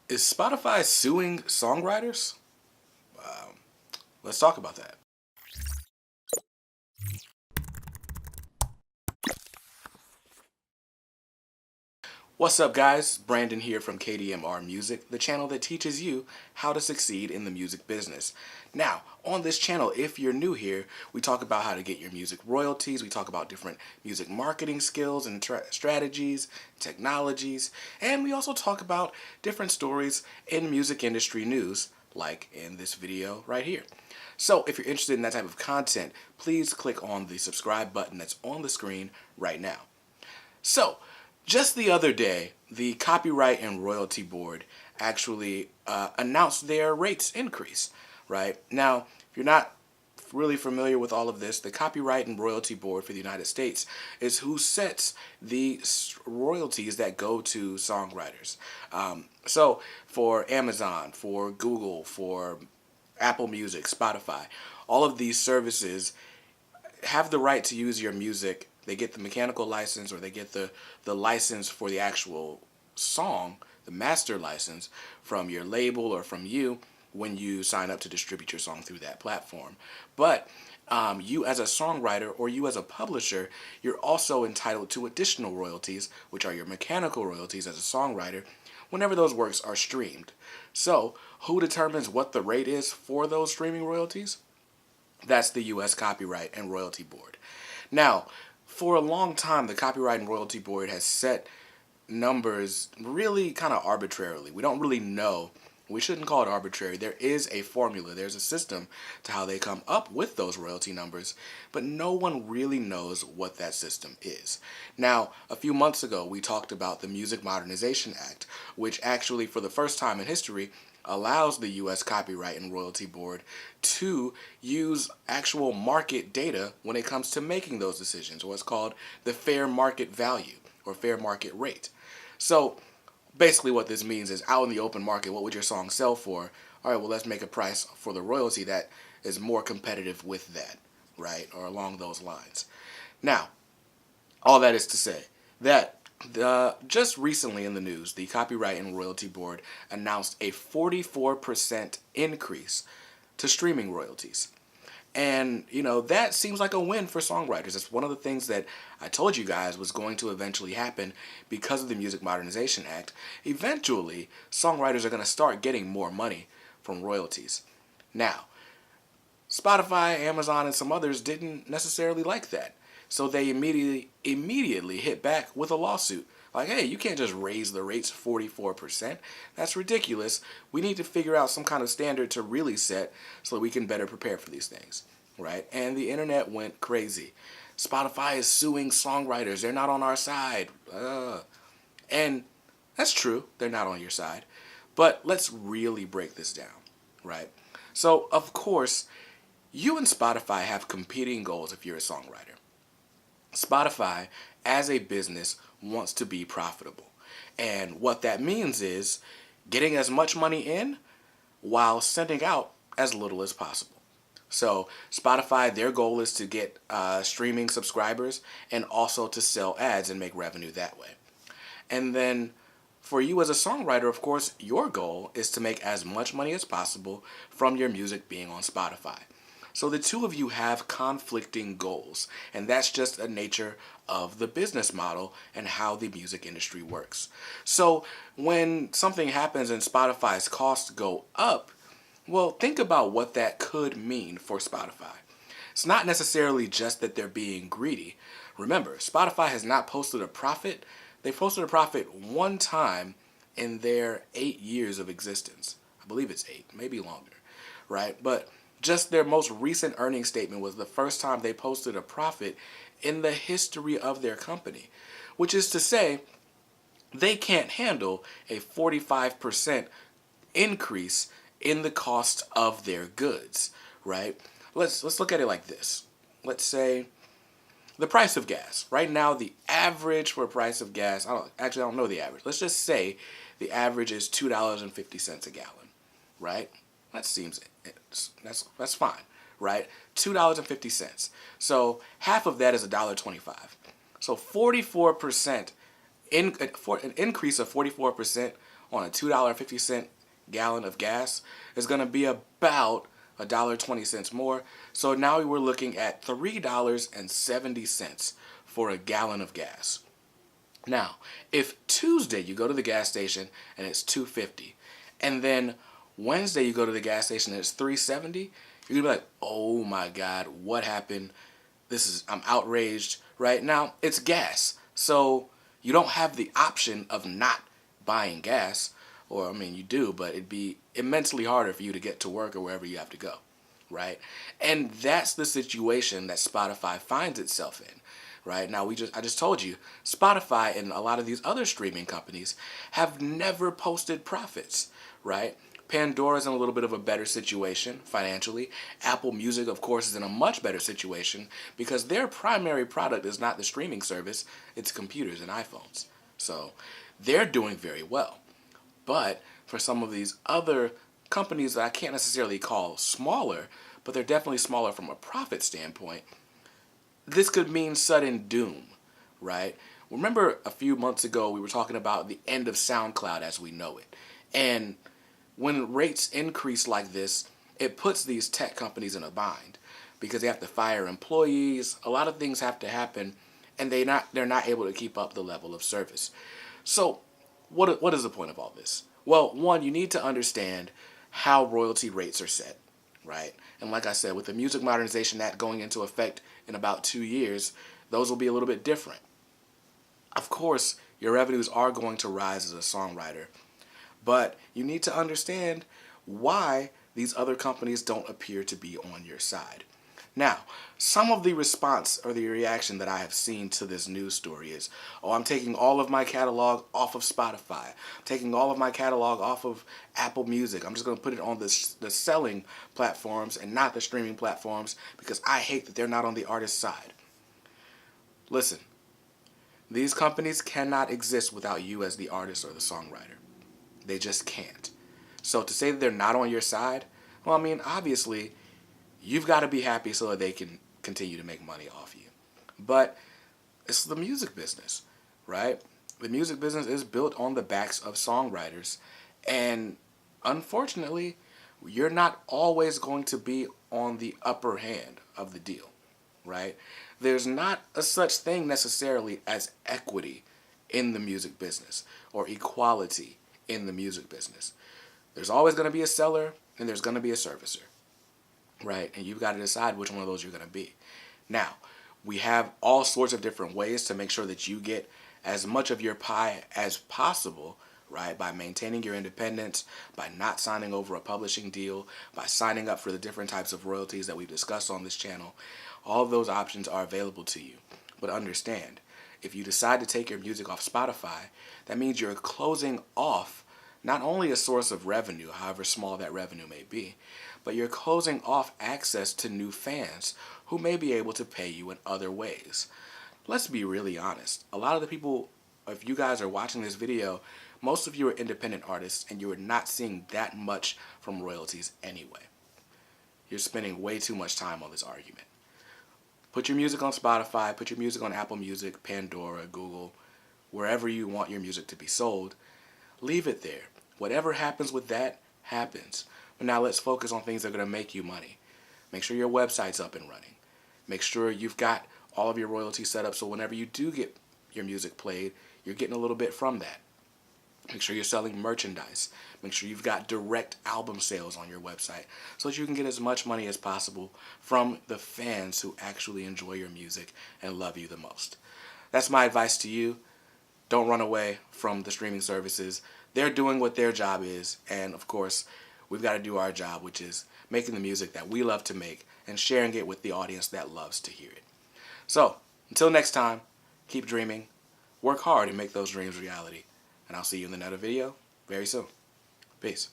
Is Spotify suing songwriters? Um, let's talk about that. What's up, guys? Brandon here from KDMR Music, the channel that teaches you how to succeed in the music business. Now, on this channel, if you're new here, we talk about how to get your music royalties, we talk about different music marketing skills and strategies, technologies, and we also talk about different stories in music industry news, like in this video right here. So if you're interested in that type of content, please click on the subscribe button that's on the screen right now. So, just the other day, the Copyright and Royalty Board actually announced their rates increase, right? Now, if you're not really familiar with all of this, the Copyright and Royalty Board for the United States is who sets the royalties that go to songwriters. So, for Amazon, for Google, for Apple Music, Spotify, all of these services have the right to use your music. They get the mechanical license, or they get the license for the actual song, the master license, from your label or from you when you sign up to distribute your song through that platform. But you as a songwriter or you as a publisher, you're also entitled to additional royalties, which are your mechanical royalties as a songwriter, whenever those works are streamed. So, who determines what the rate is for those streaming royalties? That's the U.S. Copyright and Royalty Board. Now, for a long time, the Copyright and Royalty Board has set numbers really kind of arbitrarily. We don't really know. We shouldn't call it arbitrary. There is a formula. There's a system to how they come up with those royalty numbers, but no one really knows what that system is. Now, a few months ago, we talked about the Music Modernization Act, which actually, for the first time in history, allows the U.S. Copyright and Royalty Board to use actual market data when it comes to making those decisions, or what's called the fair market value or fair market rate. So basically what this means is, out in the open market, what would your song sell for? All right, well, let's make a price for the royalty that is more competitive with that, right, or along those lines. Now, all that is to say that just recently in the news, the Copyright and Royalty Board announced a 44% increase to streaming royalties. And, that seems like a win for songwriters. It's one of the things that I told you guys was going to eventually happen because of the Music Modernization Act. Eventually, songwriters are going to start getting more money from royalties. Now, Spotify, Amazon, and some others didn't necessarily like that. So they immediately hit back with a lawsuit. Like, hey, you can't just raise the rates 44%. That's ridiculous. We need to figure out some kind of standard to really set so that we can better prepare for these things, right? And the internet went crazy. Spotify is suing songwriters. They're not on our side. And that's true. They're not on your side. But let's really break this down, right? So, of course, you and Spotify have competing goals if you're a songwriter. Spotify, as a business, wants to be profitable. And what that means is getting as much money in while sending out as little as possible. So Spotify, their goal is to get streaming subscribers and also to sell ads and make revenue that way. And then for you as a songwriter, of course, your goal is to make as much money as possible from your music being on Spotify. So the two of you have conflicting goals, and that's just a nature of the business model and how the music industry works. So when something happens and Spotify's costs go up, well, think about what that could mean for Spotify. It's not necessarily just that they're being greedy. Remember, Spotify has not posted a profit. They posted a profit one time in their 8 years of existence. I believe it's 8, maybe longer, right? But just their most recent earnings statement was the first time they posted a profit in the history of their company, which is to say they can't handle a 45% increase in the cost of their goods, right? Let's look at it like this. Let's say the price of gas. Right now, the average for price of gas, I don't know the average. Let's just say the average is $2.50 a gallon, right? That seems, that's fine, right? $2.50. So half of that is $1.25. So 44% For an increase of 44% on a $2.50 gallon of gas is going to be about $1.20 more. So now we're looking at $3.70 for a gallon of gas. Now, if Tuesday you go to the gas station and it's $2.50, and then Wednesday you go to the gas station and it's $3.70, you're gonna be like, "Oh my God, what happened? I'm outraged." Right now, it's gas, so you don't have the option of not buying gas, or I mean, you do, but it'd be immensely harder for you to get to work or wherever you have to go, right? And that's the situation that Spotify finds itself in. Right now, I just told you, Spotify and a lot of these other streaming companies have never posted profits, right? Pandora's in a little bit of a better situation financially. Apple Music, of course, is in a much better situation because their primary product is not the streaming service, it's computers and iPhones. So they're doing very well. But for some of these other companies that I can't necessarily call smaller, but they're definitely smaller from a profit standpoint, this could mean sudden doom, right? Remember a few months ago we were talking about the end of SoundCloud as we know it. And when rates increase like this, it puts these tech companies in a bind because they have to fire employees, a lot of things have to happen, and they're not able to keep up the level of service. So what is the point of all this? Well, one, you need to understand how royalty rates are set, right? And like I said, with the Music Modernization Act going into effect in about 2 years, those will be a little bit different. Of course, your revenues are going to rise as a songwriter, but you need to understand why these other companies don't appear to be on your side. Now, some of the response or the reaction that I have seen to this news story is, "Oh, I'm taking all of my catalog off of Spotify. I'm taking all of my catalog off of Apple Music. I'm just going to put it on the selling platforms and not the streaming platforms because I hate that they're not on the artist's side." Listen, these companies cannot exist without you as the artist or the songwriter. They just can't. So to say that they're not on your side, well, I mean, obviously, you've got to be happy so that they can continue to make money off you. But it's the music business, right? The music business is built on the backs of songwriters. And unfortunately, you're not always going to be on the upper hand of the deal, right? There's not a such thing necessarily as equity in the music business or equality in the music business. There's always going to be a seller and there's going to be a servicer, right? And you've got to decide which one of those you're going to be. Now, we have all sorts of different ways to make sure that you get as much of your pie as possible, right? By maintaining your independence, by not signing over a publishing deal, by signing up for the different types of royalties that we've discussed on this channel. All of those options are available to you. But understand, if you decide to take your music off Spotify, that means you're closing off not only a source of revenue, however small that revenue may be, but you're closing off access to new fans who may be able to pay you in other ways. Let's be really honest. A lot of the people, if you guys are watching this video, most of you are independent artists and you are not seeing that much from royalties anyway. You're spending way too much time on this argument. Put your music on Spotify, put your music on Apple Music, Pandora, Google, wherever you want your music to be sold. Leave it there. Whatever happens with that, happens. But now let's focus on things that are going to make you money. Make sure your website's up and running. Make sure you've got all of your royalties set up so whenever you do get your music played, you're getting a little bit from that. Make sure you're selling merchandise. Make sure you've got direct album sales on your website so that you can get as much money as possible from the fans who actually enjoy your music and love you the most. That's my advice to you. Don't run away from the streaming services. They're doing what their job is, and of course, we've got to do our job, which is making the music that we love to make and sharing it with the audience that loves to hear it. So, until next time, keep dreaming, work hard and make those dreams reality. And I'll see you in another video very soon. Peace.